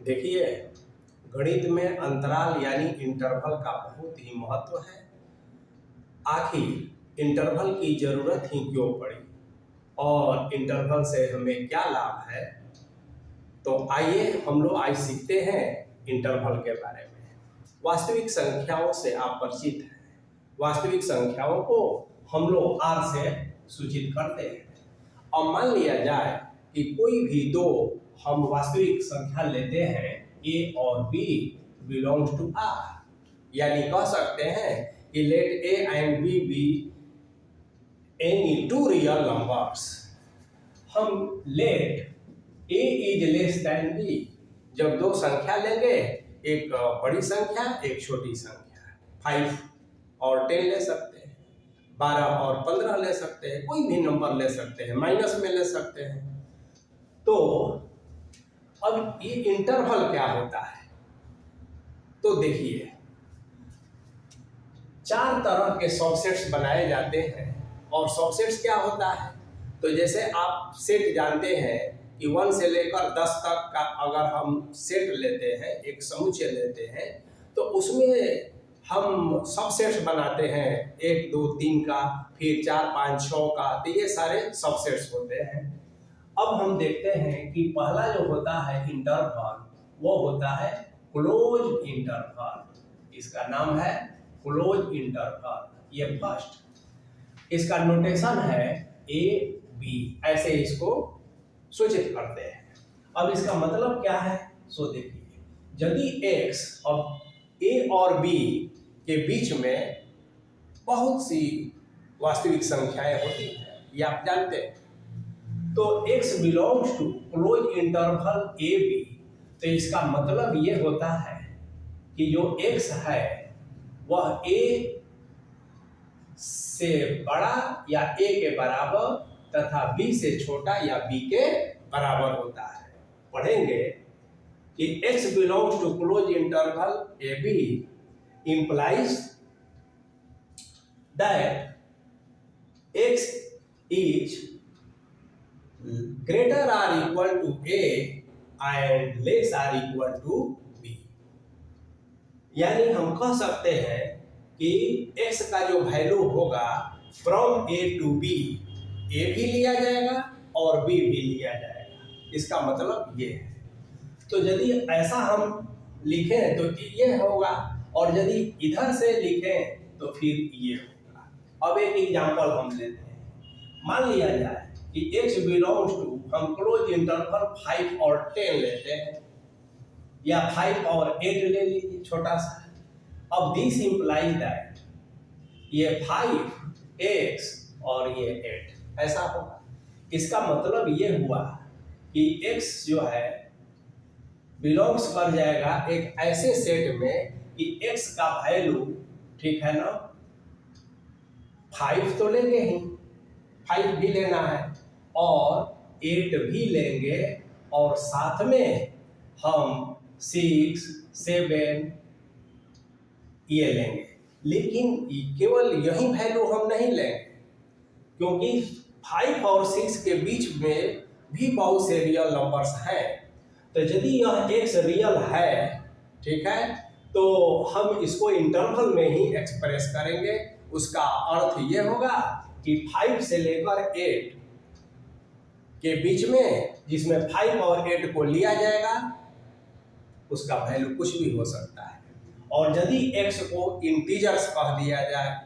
देखिए, गणित में अंतराल यानी इंटरवल का बहुत ही महत्व है। आखिर इंटरवल की जरूरत ही क्यों पड़ी और इंटरवल से हमें क्या लाभ है, तो आइए हम लोग आज सीखते हैं इंटरवल के बारे में। वास्तविक संख्याओं से आप परिचित हैं। वास्तविक संख्याओं को हम लोग r से सूचित करते हैं। और मान लिया जाए कि कोई भी दो हम वास्तविक संख्या लेते हैं a और b belongs to r, यानी कह सकते हैं कि let a and b be any two real numbers। हम let a is less than b, जब दो संख्या लेंगे, एक बड़ी संख्या एक छोटी संख्या, 5 और 10 ले सकते हैं, 12 और 15 ले सकते हैं, कोई भी नंबर ले सकते हैं, माइनस में ले सकते हैं। तो अब ये इंटरवल क्या होता है, तो देखिए 4 तरह के सबसेट्स बनाए जाते हैं। और सबसेट्स क्या होता है, तो जैसे आप सेट जानते हैं कि 1 से लेकर 10 तक का अगर हम सेट लेते हैं, एक समुच्चय लेते हैं, तो उसमें हम सबसेट्स बनाते हैं 1 2 3 का, फिर 4 5 6 का, तो ये सारे सबसेट्स होते हैं। अब हम देखते हैं कि पहला जो होता है इंटरवल, वो होता है क्लोज इंटरवल। इसका नाम है क्लोज इंटरवल, ये फर्स्ट। इसका नोटेशन है ए बी, ऐसे इसको सूचित करते हैं। अब इसका मतलब क्या है, सो देखिए, यदि x और a और b के बीच में बहुत सी वास्तविक संख्याएं होती हैं, ये आप जानते हैं, तो x belongs to close interval A B, तो इसका मतलब ये होता है कि जो x है वह a से बड़ा या a के बराबर तथा b से छोटा या b के बराबर होता है। पढ़ेंगे कि x belongs to closed interval AB implies that x is greater or equal to A and less or equal to B। यानी हम कह सकते हैं कि x का जो वैल्यू होगा from A to B, A भी लिया जाएगा और B भी लिया जाएगा। इसका मतलब ये है। तो यदि ऐसा हम लिखें तो ये होगा, और यदि इधर से लिखें तो फिर ये होगा। अब एक एग्जांपल हम लेते हैं। मान लिया जाए कि x बिलोंग्स टू, हम क्लोज इंटरवल 5 और 10 लेते हैं, या 5 और 8 ले लीजिए, छोटा सा। अब दिस इंप्लाइज दैट ये 5x और ये 8 ऐसा होगा। इसका मतलब ये हुआ कि x जो है बिलोंग्स कर जाएगा एक ऐसे सेट में कि x का वैल्यू, ठीक है ना, 5 तो लेंगे ही, 5 भी लेना है और 8 भी लेंगे, और साथ में हम 6 7 ये लेंगे। लेकिन केवल यही वैल्यू हम नहीं लेंगे, क्योंकि 5 और 6 के बीच में भी बहुत से रियल नंबर्स हैं। तो यदि यह x रियल है, ठीक है, तो हम इसको इंटरवल में ही एक्सप्रेस करेंगे। उसका अर्थ ये होगा कि 5 से लेकर 8 के बीच में, जिसमें 5 और 8 को लिया जाएगा, उसका वैल्यू कुछ भी हो सकता है। और यदि x को इंटीजर्स कह दिया जाए,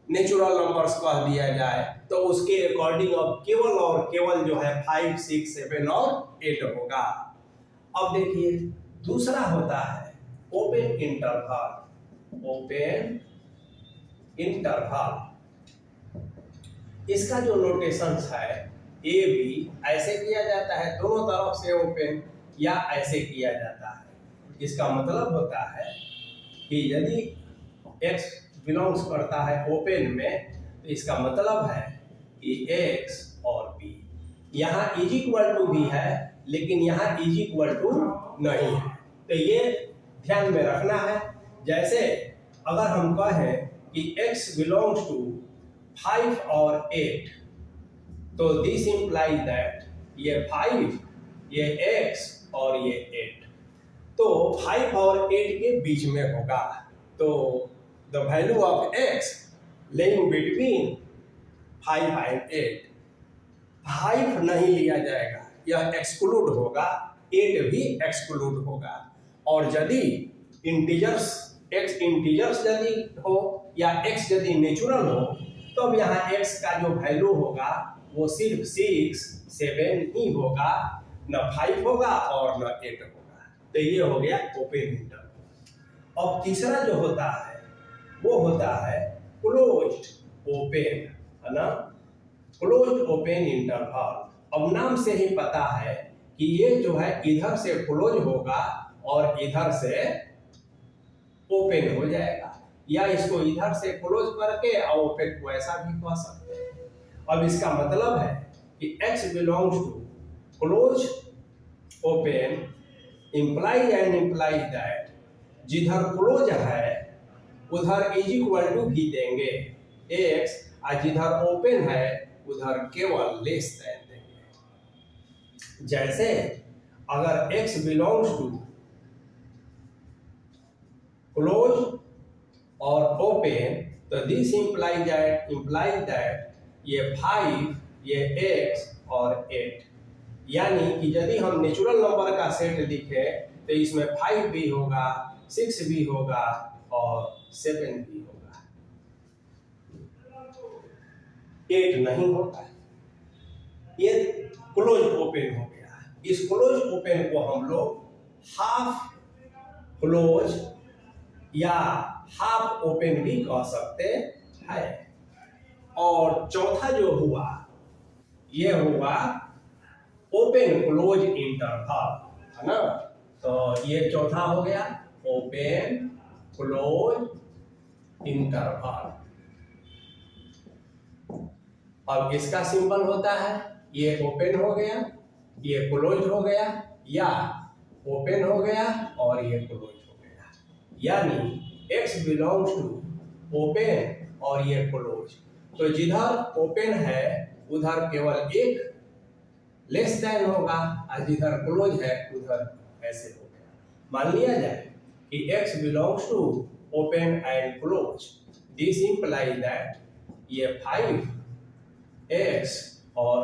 नेचुरल नंबर्स कह दिया जाए, तो उसके अकॉर्डिंग अब केवल और केवल जो है 5 6 7 और 8 होगा। अब देखिए दूसरा होता है ओपन इंटरवल। ओपन इंटरवल, इसका जो नोटेशन है ए बी, ऐसे किया जाता है दोनों तरफ से ओपन, या ऐसे किया जाता है। इसका मतलब होता है कि यदि x बिलोंग्स करता है ओपन में, तो इसका मतलब है कि x और b, यहाँ इज इक्वल टू भी है लेकिन यहाँ इज इक्वल टू नहीं है। तो ये ध्यान में रखना है। जैसे अगर हम कहें कि x बिलोंग्स टू 5 और 8, तो दिस इंप्लाइज दैट ये 5, ये x और ये 8। 5 और 8 के बीच में होगा। तो the value of x laying between 5 and 8, 5 नहीं लिया जाएगा, यह एक्सक्लूड होगा, 8 भी एक्सक्लूड होगा। और यदि इंटीजर्स x इंटीजर्स यदि हो या x यदि नेचुरल हो, तो अब यहाँ x का जो वैल्यू होगा वो सिर्फ 6, 7 ही होगा, न 5 होगा और न 8 होगा। तो ये हो गया ओपन इंटरवल। अब तीसरा जो होता है वो होता है क्लोज्ड ओपन, है ना, क्लोज्ड ओपन इंटरवल। अब नाम से ही पता है कि ये जो है इधर से क्लोज होगा और इधर से ओपन हो जाएगा, या इसको इधर से क्लोज करके और ओपन को ऐसा भी कह सकते हैं। अब इसका मतलब है कि x belongs to close open imply and imply that जिधर क्लोज है उधर इज इक्वल टू भी देंगे x, और जिधर ओपन है उधर केवल लेस देन देंगे। जैसे अगर x बिलोंग्स टू क्लोज और ओपन, तो दिस इम्प्लाई दैट ये 5, ये x और 8, यानी कि यदि हम नेचुरल नंबर का सेट लिखे तो इसमें 5 भी होगा, 6 भी होगा और 7 भी होगा, 8 नहीं होगा। ये क्लोज ओपन हो गया। इस क्लोज ओपन को हम लोग हाफ क्लोज या हाफ ओपन भी कह सकते हैं। और चौथा जो हुआ ये हुआ ओपन क्लोज इंटरवल, है ना। तो ये चौथा हो गया ओपन क्लोज इंटरवल। अब इसका सिंबल होता है, ये ओपन हो गया, ये क्लोज हो गया, या ओपन हो गया और ये क्लोज हो गया, यानी x बिलोंग्स टू ओपन और ये क्लोज। तो जिधर ओपन है उधर केवल एक लेस देन होगा, और जिधर क्लोज है उधर ऐसे हो गया। मान लिया जाए कि x belongs to open and close, this imply that ये 5x और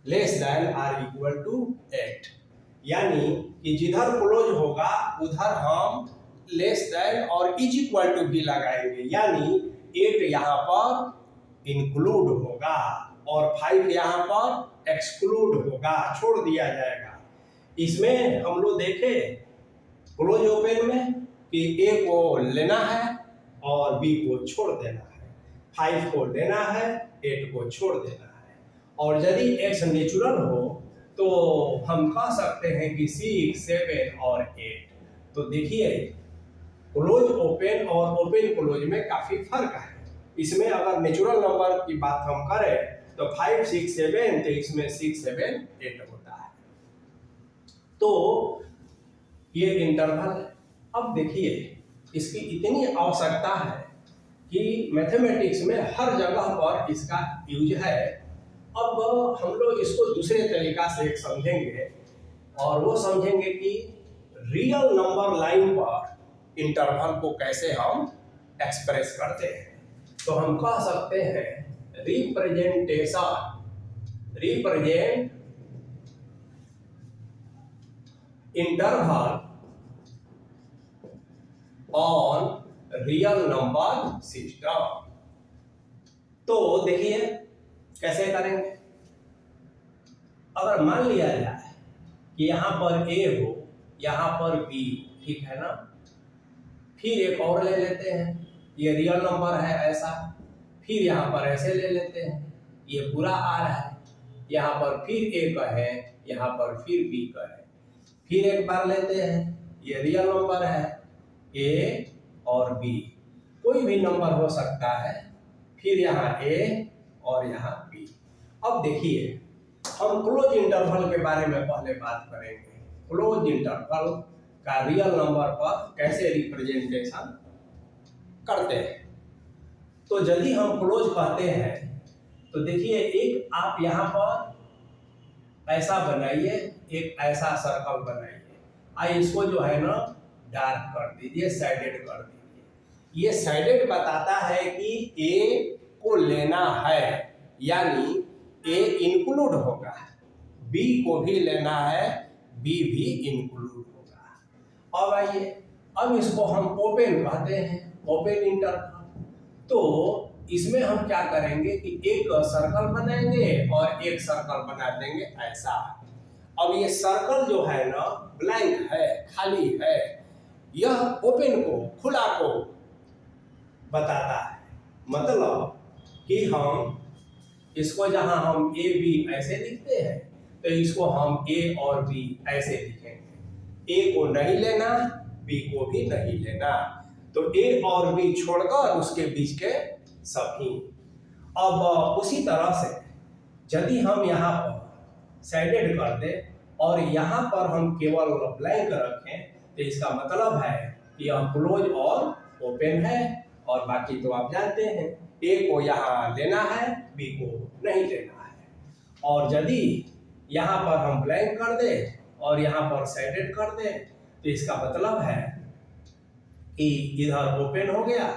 less than or equal to 8, यानी कि जिधर क्लोज होगा उधर हम लेस देन और इज इक्वल टू भी लगाएंगे, यानी 8 यहाँ पर इंक्लूड होगा और 5 यहाँ पर एक्सक्लूड होगा, छोड़ दिया जाएगा। इसमें हम लोग देखे क्लोज ओपन में कि A को लेना है और B को छोड़ देना है, 5 को लेना है, 8 को छोड़ देना है। और यदि x नेचुरल हो तो हम कह सकते हैं कि 6, 7 और 8। तो देखिए क्लोज ओपन और ओपन क्लोज में काफी फर्क है। इसमें अगर नेचुरल नंबर की बात हम करें तो 5, 6, 7, तो इसमें 6, 7, 8 होता है। तो ये इंटरवल है। अब देखिए इसकी इतनी आवश्यकता है कि मैथमेटिक्स में हर जगह पर इसका यूज है। अब हम लोग इसको दूसरे तरीका से एक समझेंगे, और वो समझेंगे कि रियल नंबर लाइन पर इंटरवल को कैसे हम एक्सप्रेस करते हैं। तो हम कह सकते हैं represent interval on real number system. तो देखिए कैसे करेंगे। अगर मान लिया जाए कि यहाँ पर A हो, यहाँ पर B, ठीक है ना, फिर एक और ले लेते हैं, ये रियल नंबर है ऐसा, फिर यहाँ पर ऐसे ले लेते हैं, ये पूरा आ रहा है, यहाँ पर फिर A का है, यहाँ पर फिर B का है, फिर एक बार लेते हैं, ये रियल नंबर है A और B, कोई भी नंबर हो सकता है, फिर यहाँ A और यहाँ B। अब देखिए हम क्लोज इंटरवल के बारे में पहले बात करेंगे। क्लोज इंटरवल का रियल नंबर पर कैसे रिप्रेजेंटेशन करते हैं। तो यदि हम क्लोज कहते हैं तो देखिए एक आप यहाँ पर ऐसा बनाइए, एक ऐसा सर्कल बनाइए। इसको जो है ना डार्क कर दीजिए, साइडेड कर दीजिए। ये साइडेड बताता है कि ए को लेना है, यानी ए इंक्लूड होगा, बी को भी लेना है, बी भी इंक्लूड होगा। अब आइए, अब इसको हम ओपन कहते हैं, ओपन इंटरवल। तो इसमें हम क्या करेंगे कि एक सर्कल बनाएंगे और एक सर्कल बना देंगे ऐसा। अब ये सर्कल जो है ना ब्लैंक है, खाली है, यह ओपन को, खुला को बताता है। मतलब कि हम इसको जहां हम ए बी ऐसे लिखते हैं तो इसको हम ए और बी ऐसे लिखेंगे। ए को नहीं लेना, बी को भी नहीं लेना, तो ए और बी छोड़कर उसके बीच के सभी। अब उसी तरह से यदि हम यहाँ पर साइडेड कर दें और यहाँ पर हम केवल ब्लैंक रखें तो इसका मतलब है कि यह क्लोज और ओपन है, और बाकी तो आप जानते हैं ए को यहाँ लेना है, बी को नहीं लेना है। और यदि यहाँ पर हम ब्लैंक कर दें और यहाँ पर साइडेड कर दें तो इसका मतलब है कि इधर ओपन हो गया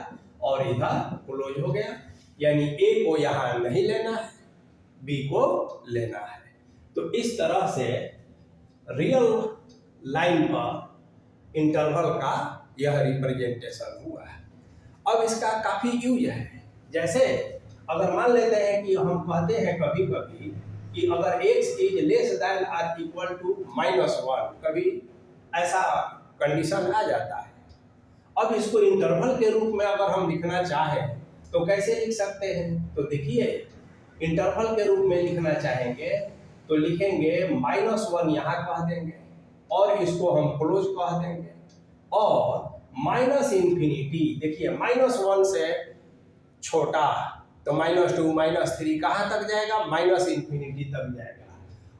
और इधर क्लोज हो गया, यानी ए को यहाँ नहीं लेना है, बी को लेना है। तो इस तरह से रियल लाइन पर इंटरवल का यह रिप्रेजेंटेशन हुआ है। अब इसका काफी यूज है। जैसे अगर मान लेते हैं कि हम कहते हैं कभी कभी कि अगर x इज लेस देन और इक्वल टू -1, कभी ऐसा कंडीशन आ जाता है। अब इसको इंटरवल के रूप में अगर हम लिखना चाहें तो कैसे लिख सकते हैं? तो देखिए, इंटरवल के रूप में लिखना चाहेंगे तो लिखेंगे -1 यहाँ कह देंगे और इसको हम क्लोज कह देंगे, और -∞, देखिए -1 से छोटा तो -2 -3 कहाँ तक जाएगा? -∞ तक जाएगा।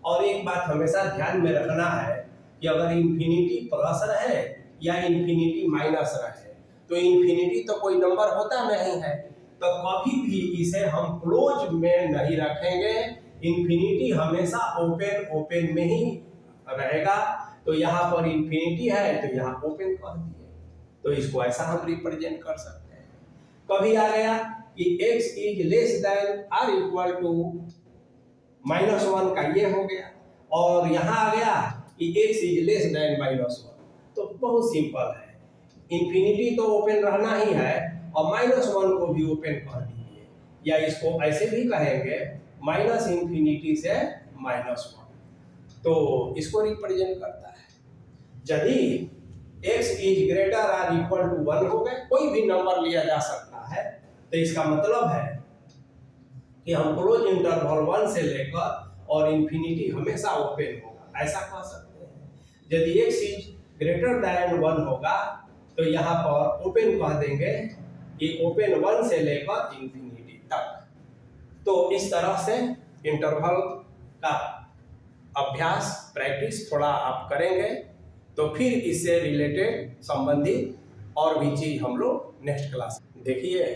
और एक बात हमेशा ध्यान में रखना है कि अगर इंफिनिटी प्लस रहे या इंफिनिटी माइनस रहे तो इंफिनिटी तो कोई नंबर होता नहीं है, तो कभी भी इसे हम क्लोज में नहीं रखेंगे। इंफिनिटी हमेशा ओपन में ही रहेगा। तो यहाँ पर इंफिनिटी है तो यहाँ ओपन कर दिए, तो इसको ऐसा हम रिप्रेजेंट कर सकते हैं। कभी आ गया कि x इज लेस देन और इक्वल टू -1 का ये हो गया, और यहाँ आ गया कि x इज लेस देन -1, तो बहुत सिंपल है, इंफिनिटी तो ओपन रहना ही है और -1 को भी ओपन कर दीजिए, या इसको ऐसे भी कहेंगे -∞ से -1, तो इसको रिप्रेजेंट करता है। यदि x इज ग्रेटर और इक्वल टू 1 हो गए, कोई भी नंबर लिया जा सकता है, तो इसका मतलब है कि हम क्लोज इंटरवल 1 से लेकर और इंफिनिटी हमेशा ओपन होगा, ऐसा कह सकते हैं। यदि x इज ग्रेटर देन 1 होगा तो यहाँ पर ओपन कह देंगे कि ओपन 1 से लेकर इंफिनिटी तक। तो इस तरह से इंटरवल का अभ्यास, प्रैक्टिस थोड़ा आप करेंगे तो फिर इससे रिलेटेड संबंधित और भी चीज हम लोग नेक्स्ट क्लास देखिए।